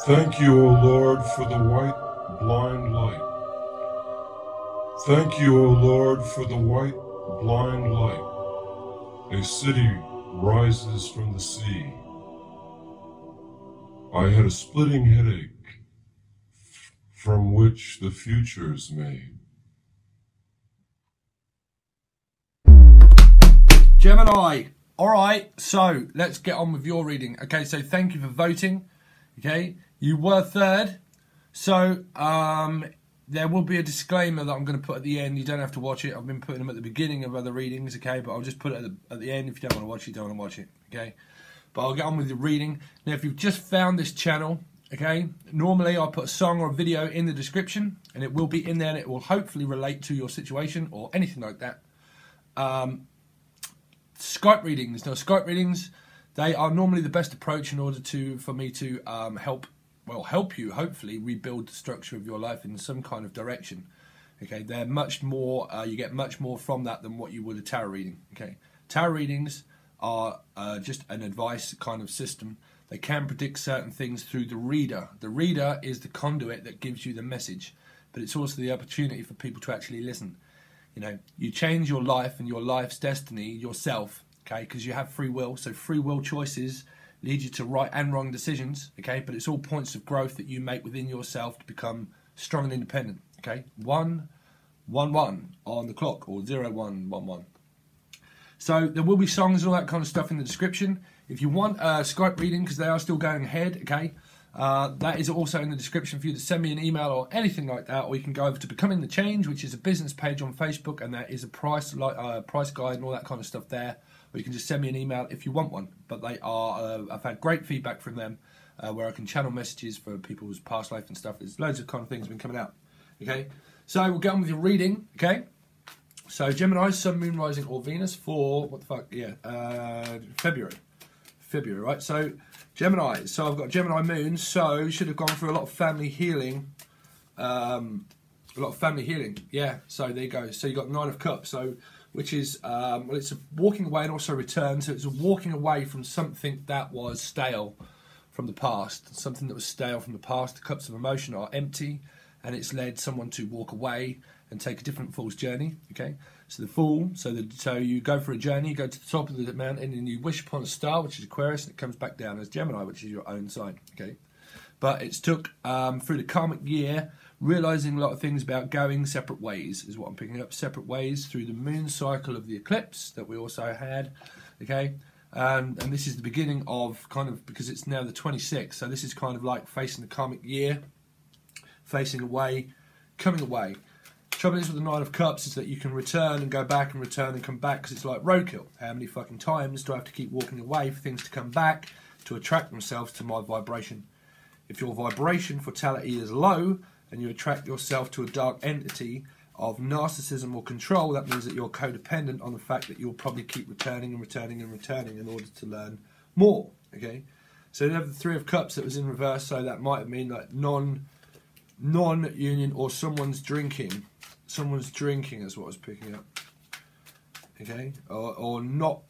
Thank you, O Lord, for the white blind light. Thank you, O Lord, for the white blind light. A city rises from the sea. I had a splitting headache from which the future is made. Gemini. All right, so let's get on with your reading. Okay, so thank you for voting. Okay, you were third. So there will be a disclaimer that I'm going to put at the end. You don't have to watch it. I've been putting them at the beginning of other readings, okay? But I'll just put it at the end. If you don't want to watch it, you don't want to watch it, okay? But I'll get on with the reading. Now, if you've just found this channel, okay, normally I'll put a song or a video in the description, and it will be in there, and it will hopefully relate to your situation or anything like that. Skype readings. Now, Skype readings, they are normally the best approach in order for me to help you hopefully rebuild the structure of your life in some kind of direction. Okay, they're much more. You get much more from that than what you would a tarot reading. Okay, tarot readings are just an advice kind of system. They can predict certain things through the reader. The reader is the conduit that gives you the message, but it's also the opportunity for people to actually listen. You know, you change your life and your life's destiny yourself, okay, because you have free will. So free will choices lead you to right and wrong decisions, okay, but it's all points of growth that you make within yourself to become strong and independent, okay. 111 on the clock, or 0111. So there will be songs and all that kind of stuff in the description. If you want a Skype reading, because they are still going ahead, okay, that is also in the description for you to send me an email or anything like that, or you can go over to Becoming the Change, which is a business page on Facebook, and there is a price guide and all that kind of stuff there. Or you can just send me an email if you want one. But they are, I've had great feedback from them, where I can channel messages for people's past life and stuff. There's loads of kind of things been coming out. Okay, so we'll get on with your reading. Okay, so Gemini, Sun, Moon, Rising, or Venus for what the fuck? Yeah, February, right? So Gemini. So I've got Gemini Moon. So should have gone through a lot of family healing. Yeah. So there you go. So you got 9 of Cups. So which is, well, it's a walking away and also return. So it's a walking away from something that was stale from the past. Something that was stale from the past. The cups of emotion are empty, and it's led someone to walk away and take a different fool's journey. Okay, so the fool, so you go for a journey, you go to the top of the mountain, and you wish upon a star, which is Aquarius, and it comes back down as Gemini, which is your own sign. Okay, but it's took through the karmic year, realizing a lot of things about going separate ways is what I'm picking up. Separate ways through the moon cycle of the eclipse that we also had. Okay, and this is the beginning of kind of, because it's now the 26th, so this is kind of like facing the karmic year, facing away, coming away. Trouble is with the 9 of Cups is that you can return and go back and return and come back, because it's like roadkill. How many fucking times do I have to keep walking away for things to come back to attract themselves to my vibration? If your vibration vitality is low and you attract yourself to a dark entity of narcissism or control, that means that you're codependent on the fact that you'll probably keep returning and returning and returning in order to learn more. Okay, so you have the 3 of Cups that was in reverse, so that might mean like non-union, or someone's drinking. Someone's drinking is what I was picking up. Okay, or not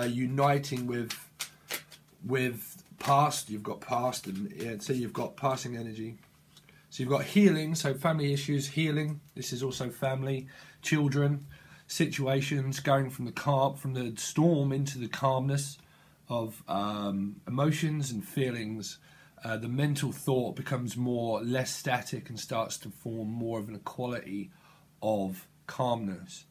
uniting with past. You've got past, and yeah, so you've got passing energy. So you've got healing, so family issues, healing. This is also family, children, situations, going from the storm into the calmness of emotions and feelings. The mental thought becomes less static and starts to form more of an equality of calmness.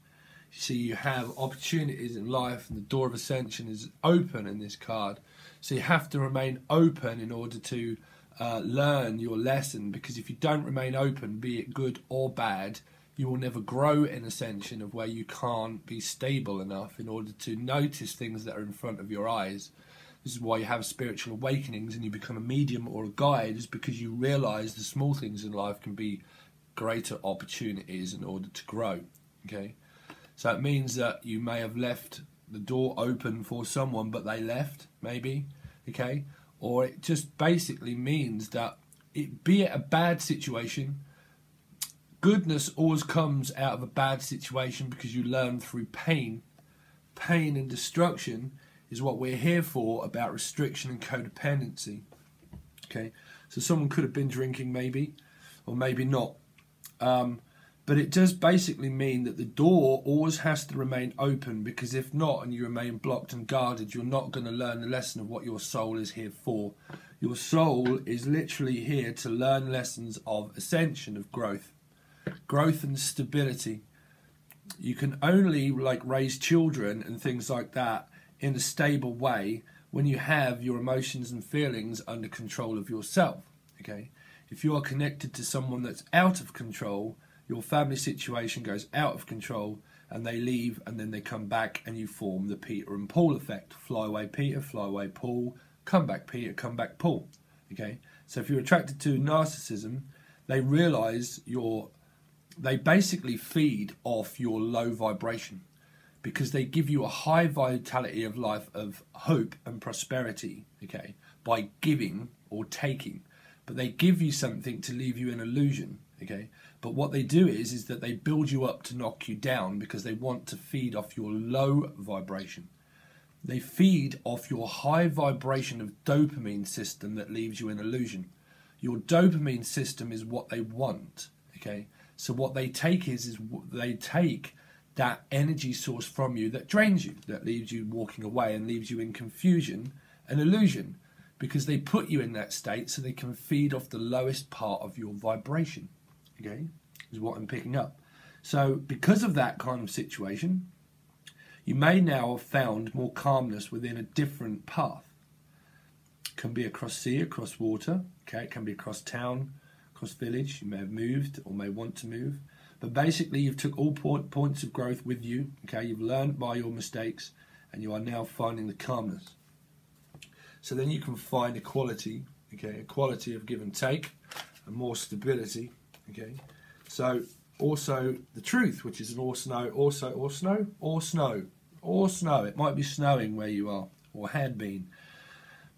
See, you have opportunities in life, and the door of ascension is open in this card. So you have to remain open in order to learn your lesson, because if you don't remain open, be it good or bad, you will never grow in ascension, of where you can't be stable enough in order to notice things that are in front of your eyes. This is why you have spiritual awakenings and you become a medium or a guide, is because you realise the small things in life can be greater opportunities in order to grow. Okay, so it means that you may have left the door open for someone, but they left, maybe. Okay, or it just basically means that, be it a bad situation, goodness always comes out of a bad situation, because you learn through pain. Pain and destruction is what we're here for, about restriction and codependency. Okay, so someone could have been drinking maybe, or maybe not. But it does basically mean that the door always has to remain open, because if not, and you remain blocked and guarded, you're not going to learn the lesson of what your soul is here for. Your soul is literally here to learn lessons of ascension, of growth and stability. You can only like raise children and things like that in a stable way when you have your emotions and feelings under control of yourself. Okay, if you are connected to someone that's out of control, your family situation goes out of control, and they leave, and then they come back, and you form the Peter and Paul effect. Fly away Peter, fly away Paul, come back Peter, come back Paul. Okay, so if you're attracted to narcissism, they realise they basically feed off your low vibration, because they give you a high vitality of life, of hope and prosperity, okay, by giving or taking. But they give you something to leave you in illusion, okay? But what they do is that they build you up to knock you down, because they want to feed off your low vibration. They feed off your high vibration of dopamine system that leaves you in illusion. Your dopamine system is what they want, okay? So what they take is they take that energy source from you that drains you, that leaves you walking away and leaves you in confusion and illusion, because they put you in that state so they can feed off the lowest part of your vibration, okay, is what I'm picking up. So because of that kind of situation, you may now have found more calmness within a different path. It can be across sea, across water, okay, it can be across town, across village. You may have moved or may want to move. But basically, you've took all points of growth with you, okay, you've learned by your mistakes, and you are now finding the calmness. So then you can find equality, okay, equality of give and take, and more stability, okay. So also the truth, which is an or snow. It might be snowing where you are, or had been.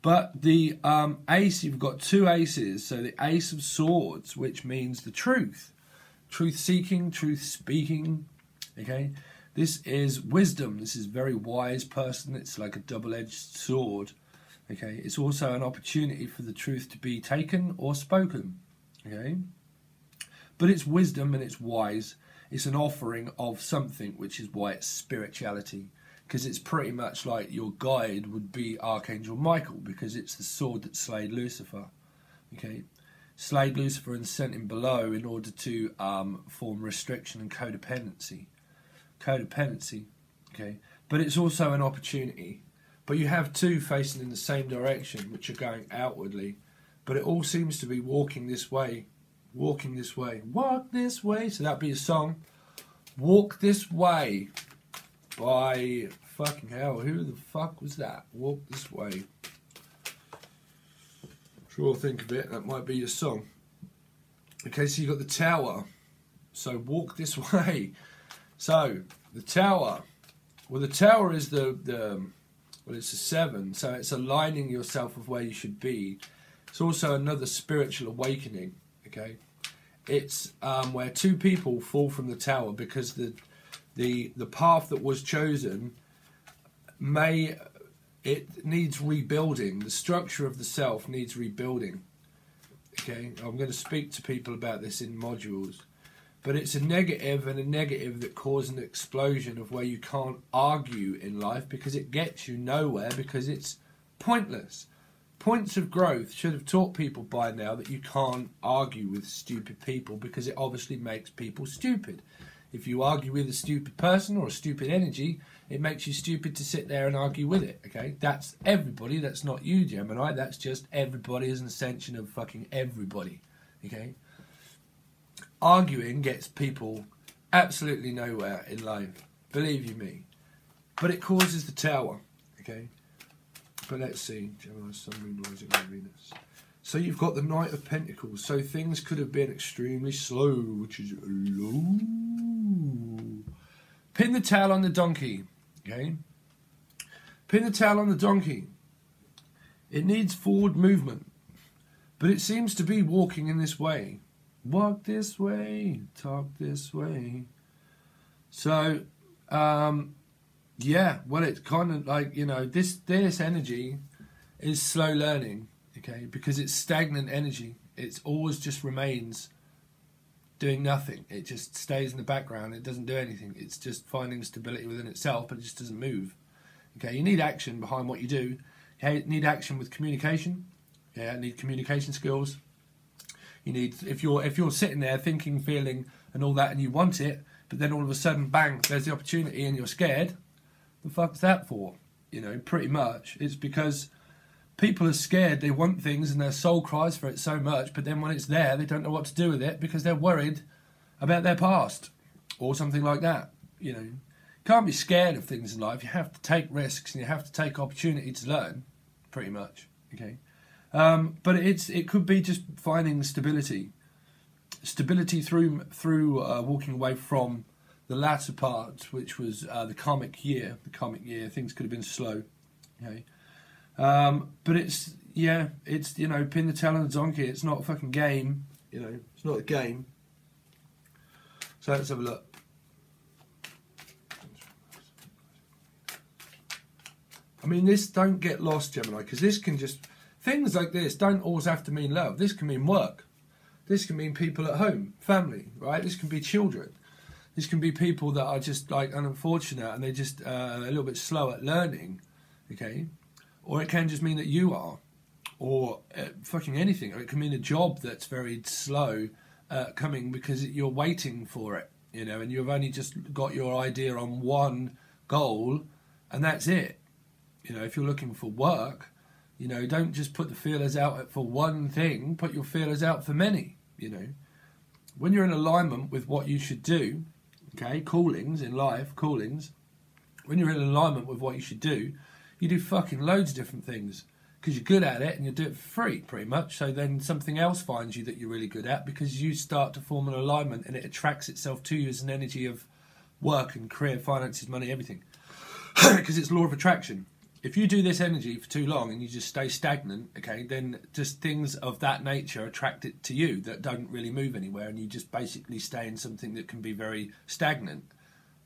But the ace, you've got two aces. So the ace of swords, which means the truth. Truth seeking, truth speaking, okay. This is wisdom. This is a very wise person. It's like a double-edged sword, okay. It's also an opportunity for the truth to be taken or spoken, okay. But it's wisdom and it's wise. It's an offering of something, which is why it's spirituality, because it's pretty much like your guide would be Archangel Michael, because it's the sword that slayed Lucifer, okay. Slayed Lucifer and sent him below in order to form restriction and codependency, okay. But it's also an opportunity. But you have two facing in the same direction, which are going outwardly, but it all seems to be walking this way, walk this way. So that'd be a song, Walk This Way, by fucking hell, who the fuck was that? Walk This Way. Sure, I'll think of it. That might be your song. Okay, so you got the Tower. So walk this way. So the Tower. Well, the Tower is well, it's a 7. So it's aligning yourself with where you should be. It's also another spiritual awakening. Okay, it's where two people fall from the tower because the path that was chosen it needs rebuilding. The structure of the self needs rebuilding. Okay, I'm going to speak to people about this in modules, but it's a negative that causes an explosion of where you can't argue in life, because it gets you nowhere, because it's pointless. Points of growth should have taught people by now that you can't argue with stupid people, because it obviously makes people stupid. If you argue with a stupid person or a stupid energy, it makes you stupid to sit there and argue with it, okay? That's everybody, that's not you, Gemini, that's just everybody as an ascension of fucking everybody, okay? Arguing gets people absolutely nowhere in life, believe you me. But it causes the Tower, okay? But let's see, Gemini, Sun, Moon, Rising, and Venus. So you've got the Knight of Pentacles. So things could have been extremely slow, which is low. Pin the tail on the donkey, okay? Pin the tail on the donkey. It needs forward movement, but it seems to be walking in this way. Walk this way, talk this way. So, yeah, well, it's kind of like, you know, this energy is slow learning. okay? Because it's stagnant energy. It always just remains doing nothing. It just stays in the background. It doesn't do anything. It's just finding stability within itself, but it just doesn't move. Okay, you need action behind what you do. Okay, you need action with communication. Yeah, you need communication skills. You need, if you're sitting there thinking, feeling, and all that, and you want it, but then all of a sudden, bang, there's the opportunity, and you're scared. The fuck's that for? You know, pretty much. It's because people are scared, they want things and their soul cries for it so much, but then when it's there, they don't know what to do with it because they're worried about their past or something like that. You know, you can't be scared of things in life. You have to take risks and you have to take opportunity to learn, pretty much. Okay, but it could be just finding stability through walking away from the latter part, which was the karmic year. The karmic year, things could have been slow. Okay. But it's, yeah, it's, you know, pin the tail on the donkey. It's not a fucking game, you know, it's not a game. So let's have a look. I mean, this, don't get lost, Gemini, because this can just, things like this don't always have to mean love. This can mean work. This can mean people at home, family, right? This can be children. This can be people that are just like unfortunate and they're just a little bit slow at learning, okay? Or it can just mean that you are, or fucking anything. Or it can mean a job that's very slow coming because you're waiting for it, you know, and you've only just got your idea on one goal, and that's it. You know, if you're looking for work, you know, don't just put the feelers out for one thing. Put your feelers out for many. You know, when you're in alignment with what you should do, okay, callings in life, callings. When you're in alignment with what you should do. You do fucking loads of different things because you're good at it and you do it for free, pretty much. So then something else finds you that you're really good at because you start to form an alignment and it attracts itself to you as an energy of work and career, finances, money, everything. Because it's law of attraction. If you do this energy for too long and you just stay stagnant, okay, then just things of that nature attract it to you that don't really move anywhere, and you just basically stay in something that can be very stagnant,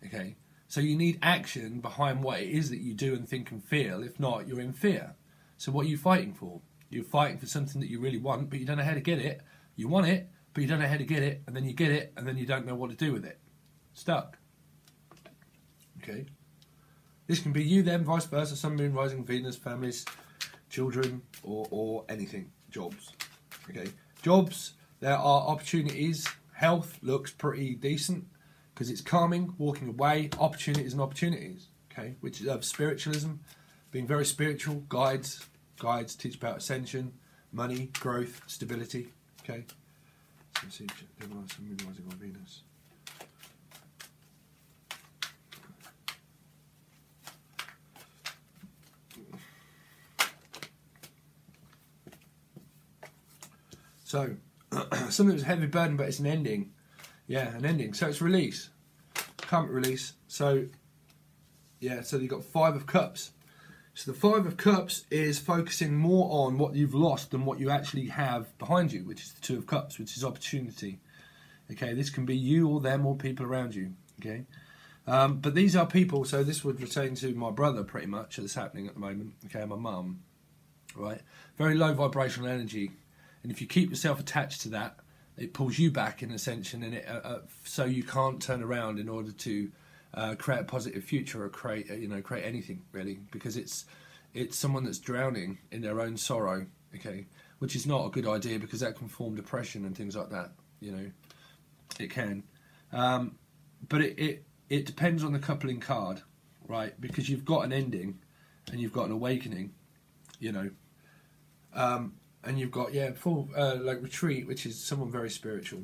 okay. So you need action behind what it is that you do and think and feel. If not, you're in fear. So what are you fighting for? You're fighting for something that you really want, but you don't know how to get it. You want it, but you don't know how to get it, and then you get it, and then you don't know what to do with it. Stuck. Okay? This can be you, them, vice versa, sun, moon, rising, Venus, families, children, or anything. Jobs. Okay? Jobs, there are opportunities. Health looks pretty decent. Because it's calming, walking away, opportunities and opportunities, okay? Which is spiritualism, being very spiritual, guides teach about ascension, money, growth, stability, okay? So let's see, Gemini, Sun, Moon, Rising on Venus. So, something was a heavy burden, but it's an ending. Yeah, an ending. So it's release. Karmic release. So, yeah, so you've got 5 of Cups. So the 5 of Cups is focusing more on what you've lost than what you actually have behind you, which is the 2 of Cups, which is opportunity. Okay, this can be you or them or people around you. Okay, but these are people, so this would pertain to my brother pretty much, that's happening at the moment. Okay, my mum. Right? Very low vibrational energy. And if you keep yourself attached to that, it pulls you back in ascension, and it so you can't turn around in order to create a positive future or create anything really, because it's someone that's drowning in their own sorrow, okay, which is not a good idea because that can form depression and things like that. You know, it can, but it depends on the coupling card, right? Because you've got an ending and you've got an awakening, you know. And you've got, full, like, retreat, which is someone very spiritual.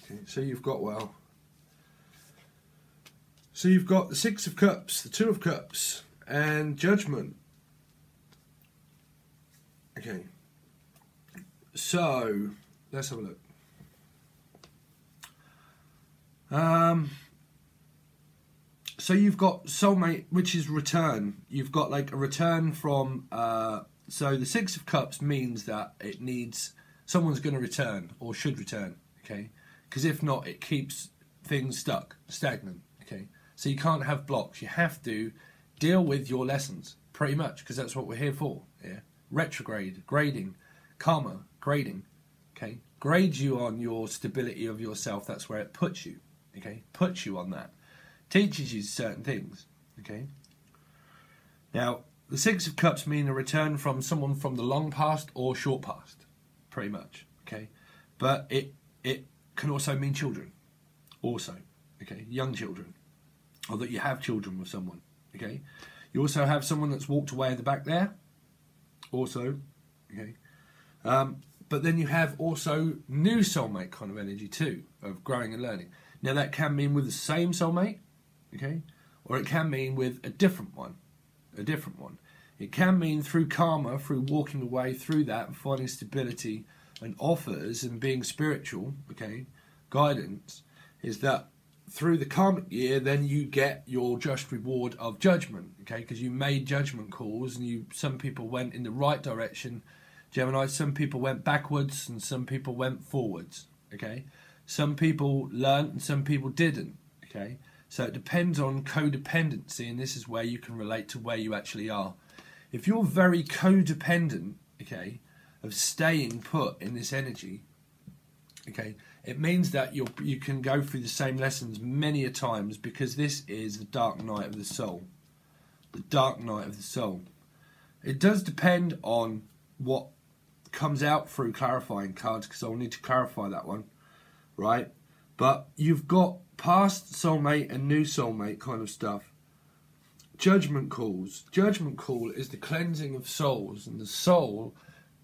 Okay, so you've got, so you've got the 6 of Cups, the 2 of Cups, and Judgment. Okay. So, let's have a look. So you've got soulmate, which is return. You've got like a return from. So the 6 of Cups means that it needs someone's going to return or should return. Okay, because if not, it keeps things stuck, stagnant. Okay, so you can't have blocks. You have to deal with your lessons, pretty much, because that's what we're here for. Yeah, retrograde, grading, karma, grading. Okay, grades you on your stability of yourself. That's where it puts you. Okay, puts you on that, teaches you certain things. Okay. Now, the Six of Cups mean a return from someone from the long past or short past, pretty much. Okay, but it can also mean children, also. Okay, young children, or that you have children with someone. Okay, you also have someone that's walked away at the back there, also. Okay, but then you have also new soulmate kind of energy too, of growing and learning. Now that can mean with the same soulmate, okay, or it can mean with a different one, It can mean through karma, through walking away through that and finding stability and offers and being spiritual, okay, guidance, is that through the karmic year, then you get your just reward of judgment, okay, because you made judgment calls and some people went in the right direction, Gemini, some people went backwards and some people went forwards, okay. Some people learned and some people didn't, okay. So it depends on codependency, and this is where you can relate to where you actually are. If you're very codependent, okay, of staying put in this energy, okay, it means that you can go through the same lessons many a times, because this is the dark night of the soul. The dark night of the soul. It does depend on what comes out through clarifying cards, because I'll need to clarify that one, right? But you've got past soulmate and new soulmate kind of stuff. Judgment calls. Judgment call is the cleansing of souls, and the soul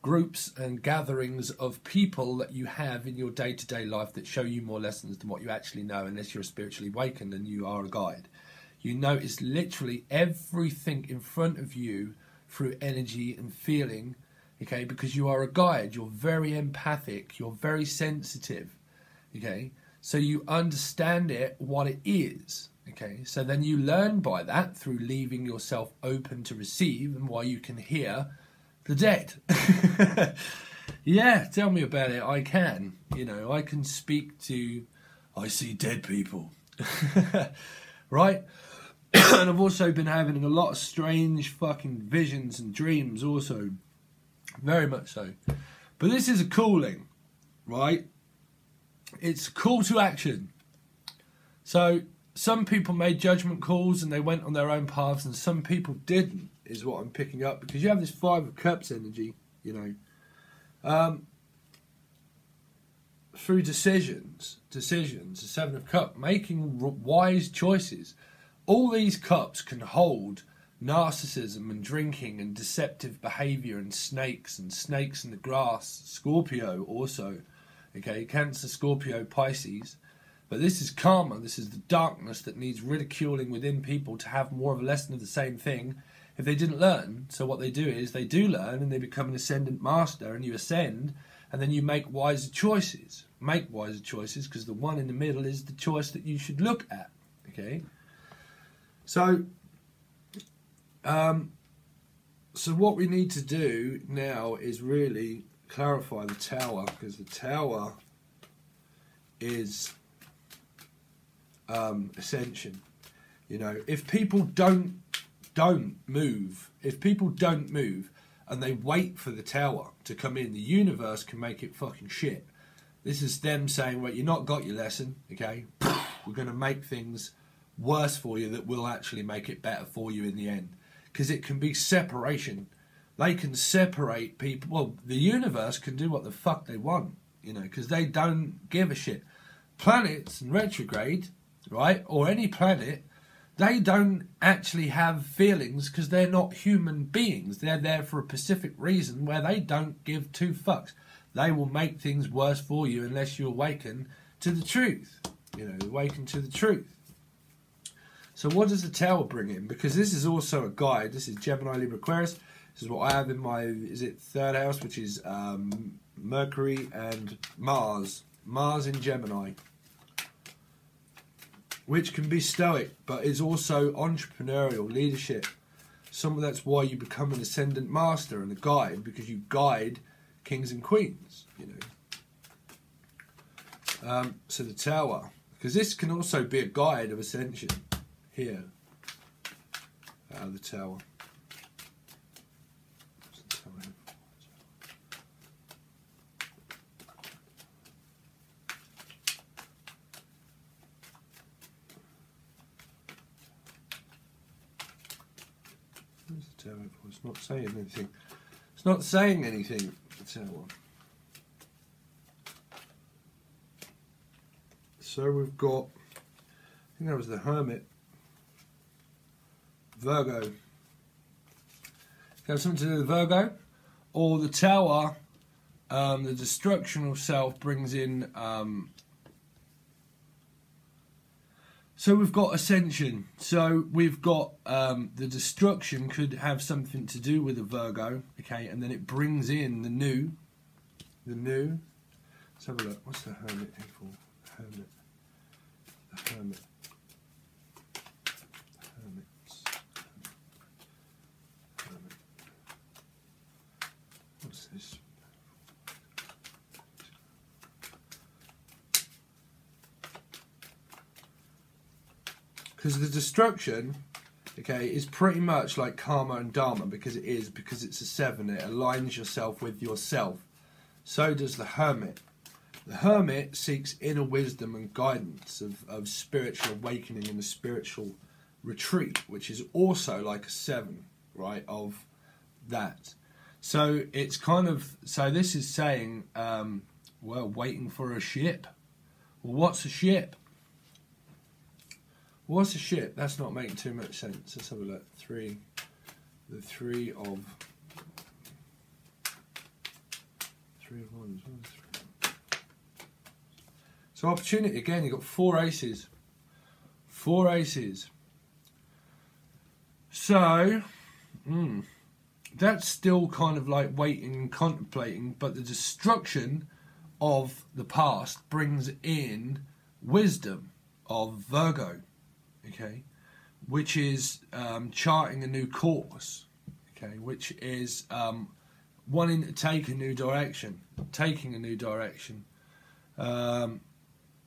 groups and gatherings of people that you have in your day-to-day life that show you more lessons than what you actually know, unless you're spiritually awakened and you are a guide. You notice literally everything in front of you through energy and feeling, okay, because you are a guide. You're very empathic, you're very sensitive, okay, so you understand it, what it is, okay, so then you learn by that through leaving yourself open to receive, and why you can hear the dead. Yeah, tell me about it. I can, I can speak to, I see dead people. Right? And I've also been having a lot of strange fucking visions and dreams also. Very much so. But this is a calling, right? It's a call to action. So some people made judgment calls and they went on their own paths, and some people didn't, is what I'm picking up, because you have this Five of Cups energy, through decisions, the Seven of Cups, making wise choices. All these cups can hold narcissism and drinking and deceptive behaviour and snakes in the grass. Scorpio also, okay, Cancer, Scorpio, Pisces. But this is karma, this is the darkness that needs ridiculing within people to have more of a lesson of the same thing if they didn't learn. So what they do is they do learn and they become an ascendant master, and you ascend, and then you make wiser choices. Make wiser choices, because the one in the middle is the choice that you should look at, okay? So what we need to do now is really clarify the Tower, because the Tower is ascension. If people don't move, and they wait for the Tower to come in, the universe can make it fucking shit. This is them saying, well, you've not got your lesson, okay? We're going to make things worse for you that will actually make it better for you in the end. Because it can be separation. They can separate people. Well, the universe can do what the fuck they want, because they don't give a shit. Planets in retrograde, right, or any planet, they don't actually have feelings, because they're not human beings. They're there for a specific reason where they don't give two fucks. They will make things worse for you unless you awaken to the truth. Awaken to the truth. So what does the Tower bring in? Because this is also a guide. This is Gemini, Libra, Aquarius. This is what I have in my, third house, which is Mercury and Mars. Mars in Gemini. Which can be stoic, but is also entrepreneurial, leadership. That's why you become an ascendant master and a guide, because you guide kings and queens, So the Tower, because this can also be a guide of ascension here. The Tower. Where's the Tower? It's not saying anything. It's not saying anything. The Tower. So we've got, I think that was the Hermit. Virgo. Have something to do with Virgo? Or the Tower, the destruction of self brings in, so we've got Ascension. So we've got the destruction could have something to do with the Virgo, okay, and then it brings in the new. Let's have a look. What's the Hermit here for? Hermit. The Hermit. What's this? Because the destruction, okay, is pretty much like karma and dharma, because it's a 7. It aligns yourself with yourself. So does the Hermit. The Hermit seeks inner wisdom and guidance of spiritual awakening and a spiritual retreat, which is also like a 7, right, of that. So it's kind of, so this is saying, well, waiting for a ship. Well, what's a ship? What's a ship? That's not making too much sense. Let's have a look. The three of wands. So opportunity, again, you've got 4 aces. 4 aces. So, that's still kind of like waiting and contemplating, but the destruction of the past brings in wisdom of Virgo, okay, which is charting a new course, okay, which is wanting to take a new direction, taking a new direction,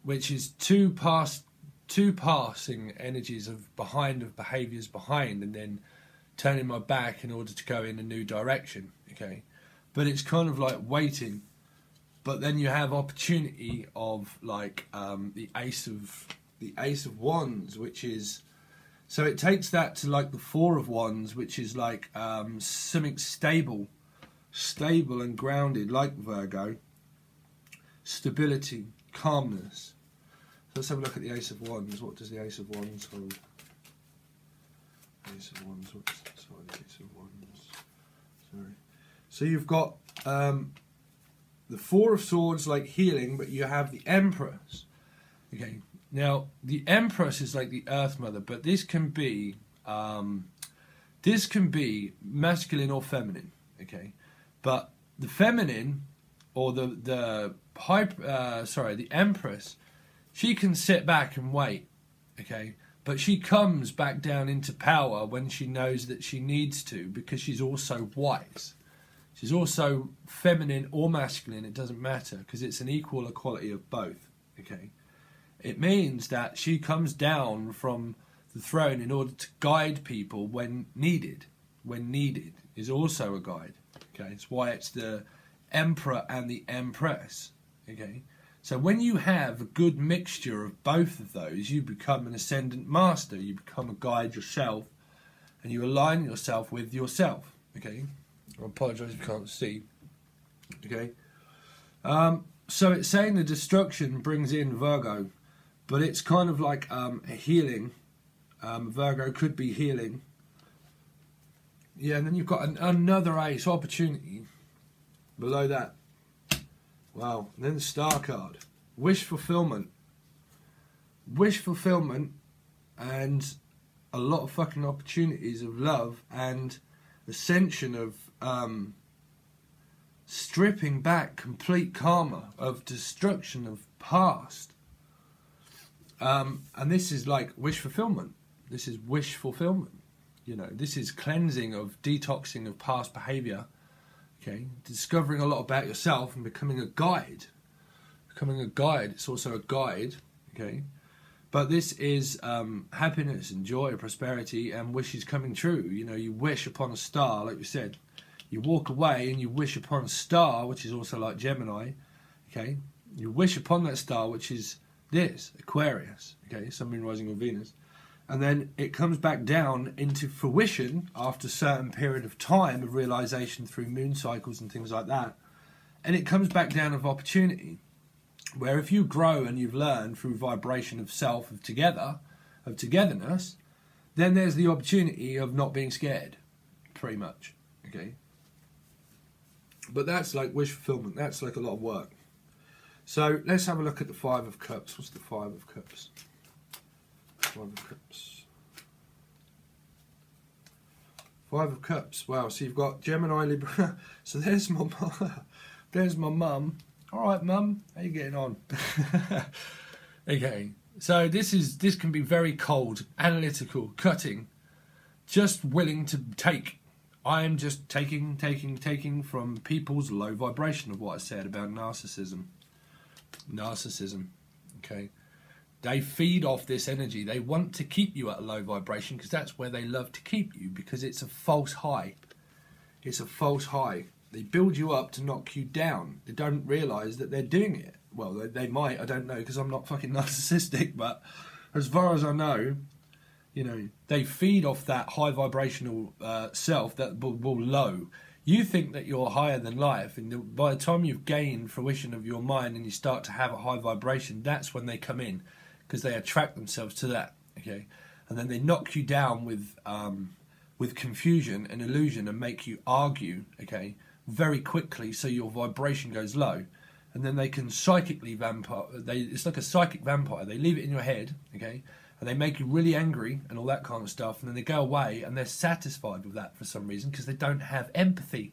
which is two passing energies of behaviors behind, and then turning my back in order to go in a new direction, okay. But it's kind of like waiting. But then you have opportunity of like the Ace of Wands, which is, so it takes that to like the 4 of Wands, which is like something stable and grounded, like Virgo. Stability, calmness. So let's have a look at the Ace of Wands. What does the Ace of Wands hold? Ace of Wands. Sorry, the Ace of Wands. Sorry. So you've got the 4 of Swords, like healing, but you have the Empress. Okay. Now the Empress is like the Earth Mother, but this can be masculine or feminine. Okay. But the feminine, or the Empress, she can sit back and wait. Okay. But she comes back down into power when she knows that she needs to, because she's also wise. She's also feminine or masculine, it doesn't matter, because it's an equal equality of both. Okay, it means that she comes down from the throne in order to guide people when needed. When needed is also a guide. Okay, it's why it's the Emperor and the Empress. Okay, so when you have a good mixture of both of those, you become an ascendant master. You become a guide yourself, and you align yourself with yourself. Okay. I apologise if you can't see. Okay. So it's saying the destruction brings in Virgo, but it's kind of like a healing. Virgo could be healing. Yeah, and then you've got another Ace, opportunity, below that. Wow. And then the Star card. Wish fulfillment. Wish fulfillment and a lot of fucking opportunities of love and ascension of stripping back complete karma, of destruction of past, and this is like wish fulfillment. This is wish fulfillment. You know, this is cleansing of detoxing of past behavior. Okay, discovering a lot about yourself and becoming a guide. Becoming a guide. It's also a guide. Okay, But this is happiness and joy, prosperity, and wishes coming true. You know, you wish upon a star, like we said. You walk away and you wish upon a star, which is also like Gemini. Okay, you wish upon that star, which is this, Aquarius. Okay, Sun, Moon, Rising, or Venus. And then it comes back down into fruition after a certain period of time of realization through moon cycles and things like that. And it comes back down of opportunity, where if you grow and you've learned through vibration of self, of togetherness, then there's the opportunity of not being scared, pretty much. Okay. But that's like wish fulfillment. That's like a lot of work. So let's have a look at the Five of Cups. What's the Five of Cups? Five of Cups. Five of Cups. Wow. So you've got Gemini, Libra. So there's my mum. There's my mum. All right, mum. How you getting on? Okay. So this can be very cold, analytical, cutting, just willing to take. I am just taking from people's low vibration of what I said about narcissism. Narcissism. Okay. They feed off this energy. They want to keep you at a low vibration because that's where they love to keep you, because it's a false high. It's a false high. They build you up to knock you down. They don't realise that they're doing it. Well, they might. I don't know, because I'm not fucking narcissistic. But as far as I know, you know, they feed off that high vibrational self that will low. You think that you're higher than life, and by the time you've gained fruition of your mind and you start to have a high vibration, that's when they come in, because they attract themselves to that. Okay, and then they knock you down with confusion and illusion and make you argue. Okay, very quickly, so your vibration goes low, and then they can psychically vampire. It's like a psychic vampire. They leave it in your head. Okay. And they make you really angry and all that kind of stuff, and then they go away and they're satisfied with that for some reason, because they don't have empathy.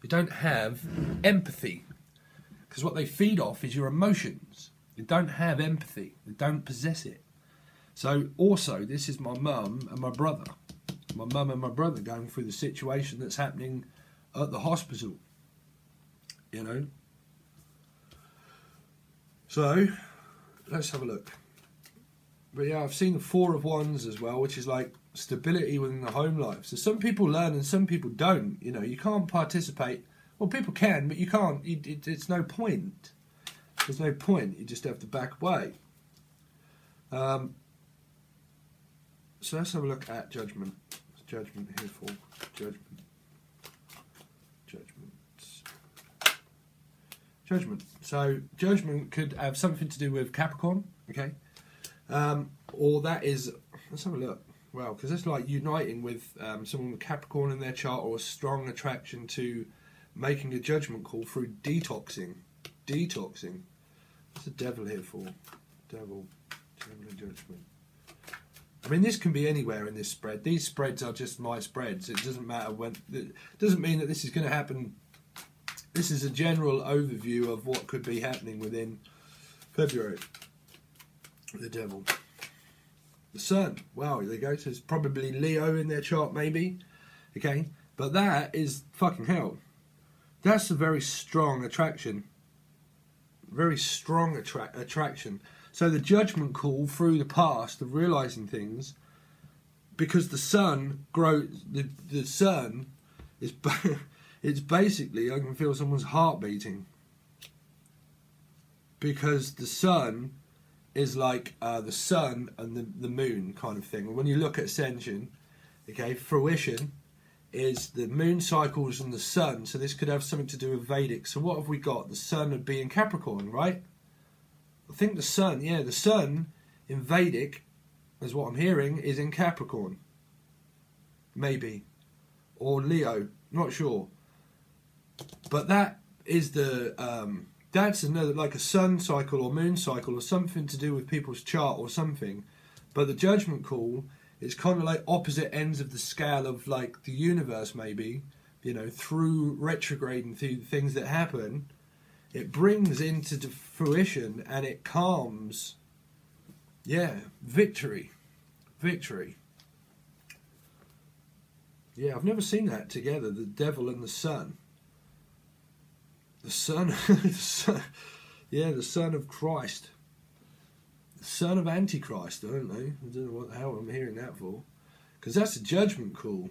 They don't have empathy, because what they feed off is your emotions. They don't have empathy. They don't possess it. So also, this is my mum and my brother. My mum and my brother going through the situation that's happening at the hospital. You know. So let's have a look. But yeah, I've seen the Four of Wands as well, which is like stability within the home life. So some people learn and some people don't. You know, you can't participate. Well, people can, but you can't. It's no point. There's no point. You just have to back away. So let's have a look at Judgment. What's Judgment here for? Judgment. Judgment. So Judgment could have something to do with Capricorn. Okay. Or that is, let's have a look. Well, because it's like uniting with someone with Capricorn in their chart, or a strong attraction to making a judgment call through detoxing. Detoxing. What's the Devil here for? Devil and Judgment. I mean, this can be anywhere in this spread. These spreads are just my spreads. It doesn't matter when. It doesn't mean that this is going to happen. This is a general overview of what could be happening within February. The Devil. The Sun. Wow, there you go. So it's probably Leo in their chart, maybe. Okay. But that is fucking hell. That's a very strong attraction. Very strong attraction. So the judgment call through the past of realising things, because the Sun grows. The Sun is. It's basically, I can feel someone's heart beating. Because the Sun is like the sun and the moon kind of thing. And when you look at ascension, okay, fruition is the moon cycles and the sun. So this could have something to do with Vedic. So what have we got? The sun would be in Capricorn, right? I think the sun, yeah, the sun in Vedic, is what I'm hearing, is in Capricorn. Maybe. Or Leo, not sure. But that is the... that's another, like a sun cycle or moon cycle or something to do with people's chart or something. But the judgment call is kind of like opposite ends of the scale of like the universe, maybe, you know, through retrograde and through things that happen. It brings into fruition and it calms. Yeah, victory. Victory. Yeah, I've never seen that together, the Devil and the Sun. The Son, yeah, the Son of Christ. Son of Antichrist. I don't know what the hell I'm hearing that for. Because that's a judgment call.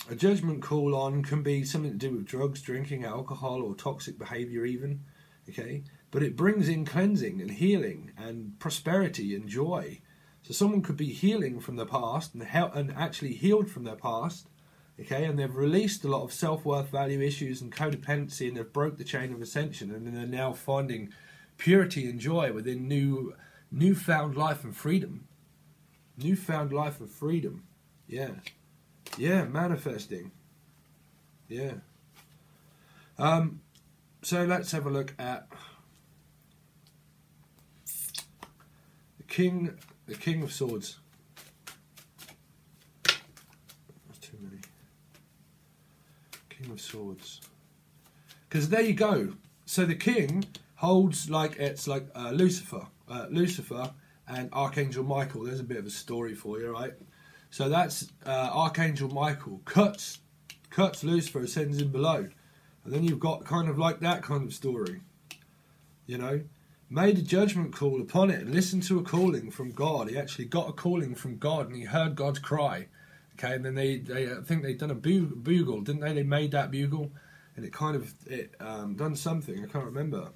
A judgment call on can be something to do with drugs, drinking, alcohol, or toxic behaviour even. Okay? But it brings in cleansing and healing and prosperity and joy. So someone could be healing from the past and actually healed from their past. Okay? And they've released a lot of self-worth, value issues and codependency, and they've broke the chain of ascension, and then they're now finding purity and joy within newfound life and freedom. Newfound life and freedom. Yeah. Yeah, manifesting. Yeah. So let's have a look at the King of Swords. That's too many. King of Swords. Because there you go. So the King holds Lucifer. Lucifer and Archangel Michael. There's a bit of a story for you, right? So that's Archangel Michael cuts Lucifer, sends him below. And then you've got kind of like that kind of story. You know? Made a judgment call upon it and listened to a calling from God. He actually got a calling from God and he heard God's cry. Okay, and then they I think they'd done a bugle, didn't they? They made that bugle and it kind of done something, I can't remember.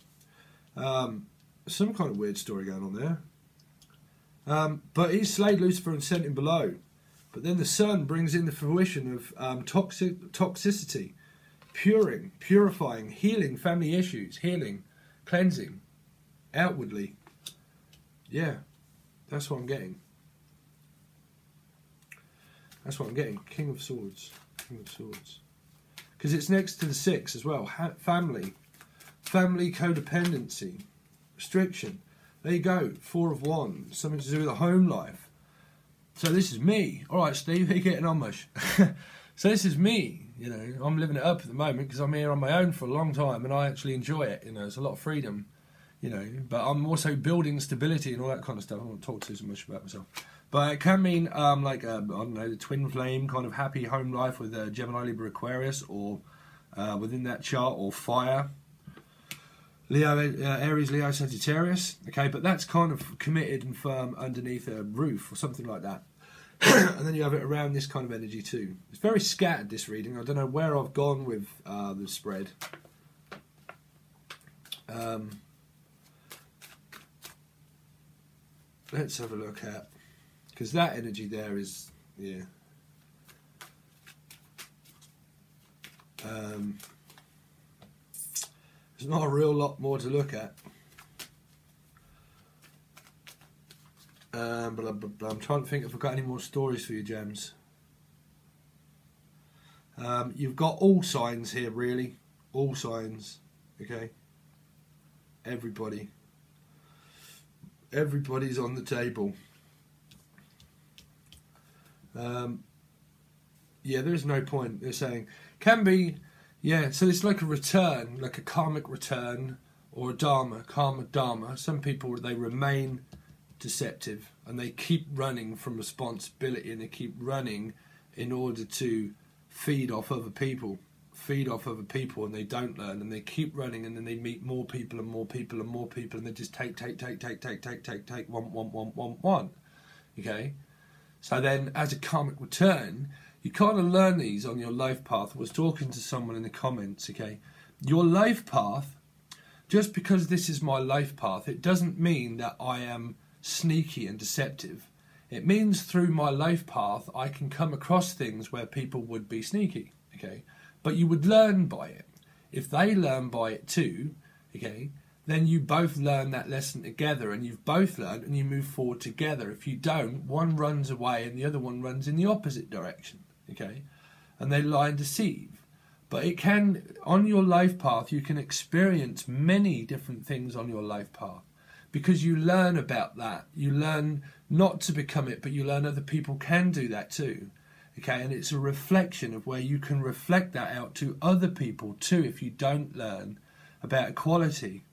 Some kind of weird story going on there. But he slayed Lucifer and sent him below. But then the sun brings in the fruition of toxicity, purifying, healing family issues, healing, cleansing, outwardly. Yeah, that's what I'm getting. That's what I'm getting. King of Swords. King of Swords. Because it's next to the 6 as well. Family. Family codependency. Restriction. There you go. 4 of Wands. Something to do with a home life. So this is me. Alright, Steve, how you getting on, mush? So this is me. You know, I'm living it up at the moment because I'm here on my own for a long time and I actually enjoy it. You know, it's a lot of freedom. You know, but I'm also building stability and all that kind of stuff. I don't want to talk too so much about myself. But it can mean I don't know, the twin flame kind of happy home life with Gemini, Libra, Aquarius, or within that chart, or fire. Leo, Aries, Leo, Sagittarius. Okay, but that's kind of committed and firm underneath a roof or something like that. And then you have it around this kind of energy too. It's very scattered, this reading. I don't know where I've gone with the spread. Let's have a look at, because that energy there is, yeah. There's not a real lot more to look at. But I'm trying to think if I've got any more stories for you, Gems. You've got all signs here, really. All signs. Okay? Everybody. Everybody's on the table. Yeah, there's no point. They're saying, can be, yeah, so it's like a return, like a karmic return, or a dharma, karma dharma. Some people, they remain deceptive and they keep running from responsibility and they keep running in order to feed off other people, and they don't learn and they keep running, and then they meet more people and more people and more people, and they just take, one. Okay? So then as a karmic return, you kind of learn these on your life path. I was talking to someone in the comments, okay? Your life path, just because this is my life path, it doesn't mean that I am sneaky and deceptive. It means through my life path I can come across things where people would be sneaky, okay? But you would learn by it. If they learn by it too, okay, then you both learn that lesson together, and you've both learned and you move forward together. If you don't, one runs away and the other one runs in the opposite direction, okay? And they lie and deceive. But it can, on your life path, you can experience many different things on your life path, because you learn about that. You learn not to become it, but you learn other people can do that too. Okay, and it's a reflection of where you can reflect that out to other people too. If you don't learn about equality,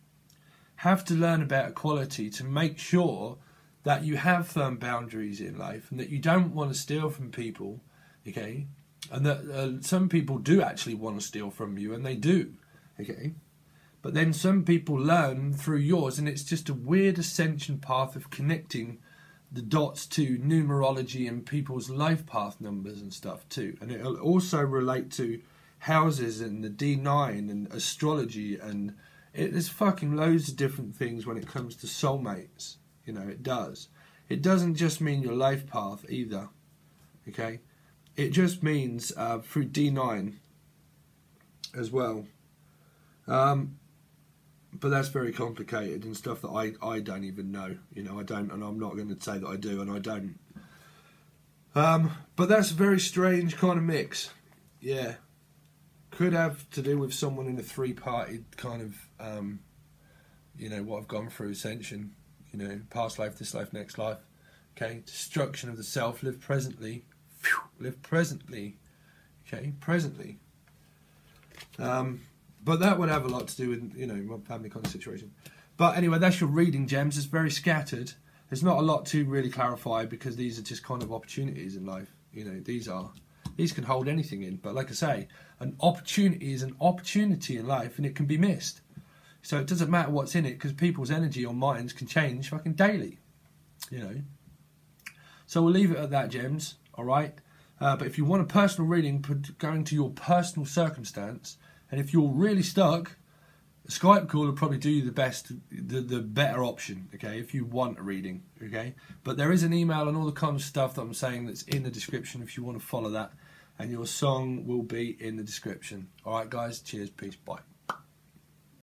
have to learn about equality to make sure that you have firm boundaries in life and that you don't want to steal from people, okay? And that some people do actually want to steal from you, and they do, okay? But then some people learn through yours, and it's just a weird ascension path of connecting the dots to numerology and people's life path numbers and stuff too. And it'll also relate to houses and the D9 and astrology, and there's fucking loads of different things when it comes to soulmates. You know, it does. It doesn't just mean your life path either. Okay? It just means through D9 as well. But that's very complicated and stuff that I don't even know. You know, I don't, and I'm not going to say that I do, and I don't. But that's a very strange kind of mix. Yeah. Could have to do with someone in a three-party kind of, you know, what I've gone through, ascension. You know, past life, this life, next life. Okay, destruction of the self, live presently. Phew, live presently. Okay, presently. But that would have a lot to do with, you know, my family kind of situation. But anyway, that's your reading, Gems. It's very scattered. There's not a lot to really clarify because these are just kind of opportunities in life. You know, these can hold anything in. But like I say, an opportunity is an opportunity in life, and it can be missed. So it doesn't matter what's in it, because people's energy or minds can change fucking daily. You know. So we'll leave it at that, Gems. All right. But if you want a personal reading, going to your personal circumstance, and if you're really stuck, a Skype call will probably do you the best, the better option, okay, if you want a reading, okay? But there is an email and all the kind of stuff that I'm saying that's in the description if you want to follow that, and your song will be in the description. All right, guys, cheers, peace, bye.